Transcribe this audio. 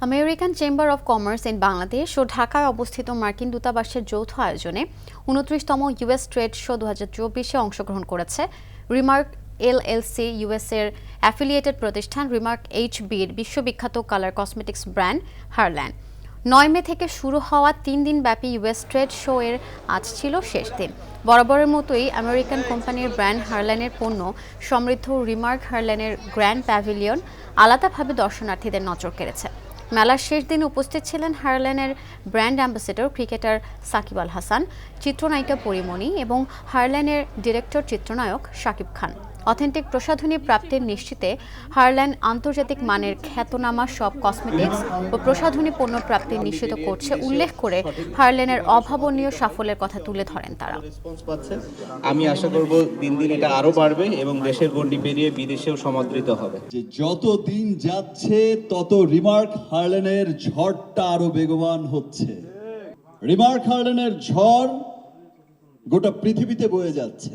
American chamber of commerce in Bangladesh ও ঢাকায় অবস্থিত মার্কিন দূতাবাসের যৌথ আয়োজনে 29তম ইউএস ট্রেড শো 2024-এ অংশগ্রহণ করেছে রিমার্ক এলএলসি, ইউএস এর অ্যাফিলিয়েটেড প্রতিষ্ঠান রিমার্ক এইচবির বিশ্ববিখ্যাত colour cosmetics brand Harland. 9 May থেকে শুরু হওয়া 3 দিনব্যাপী ইউএস ট্রেড শো এর আজ ছিল শেষ দিন। বরাবরের মতোই আমেরিকান কোম্পানির ব্র্যান্ড হারল্যান্ডের পণ্য সমৃদ্ধ রিমার্ক হারল্যান্ডের গ্র্যান্ড প্যাভিলিয়ন আলাদাভাবে দর্শনার্থীদের নজর কেড়েছে। মেলার শেষ দিনে উপস্থিত ছিলেন হারল্যান্ডের brand ambassador cricketer Shakib Al Hasan, চিত্রনায়িকা পরিমণি এবং হারল্যান্ডের ডিরেক্টর চিত্রনায়ক শাকিব খান। অথেন্টিক প্রসাধনী প্রাপ্তির নিশ্চিতে হারল্যান্ড আন্তর্জাতিক মানের খ্যাতনামা সব কসমেটিক্স ও প্রসাধনী পণ্য প্রাপ্তি নিশ্চিত করছে উল্লেখ করে হারল্যান্ডের অভাবনীয় সাফল্যের কথা তুলে ধরেন তারা। আমি আশা করব দিন দিন এটা আরো বাড়বে এবং দেশের গণ্ডি পেরিয়ে বিদেশেও সমাদৃত হবে। যে যত দিন যাচ্ছে তত রিমার্ক হারল্যান্ডের ঝড়টা আরো বেগবান হচ্ছে। রিমার্ক হারল্যান্ডের ঝড় গোটা পৃথিবীতে বয়ে যাচ্ছে।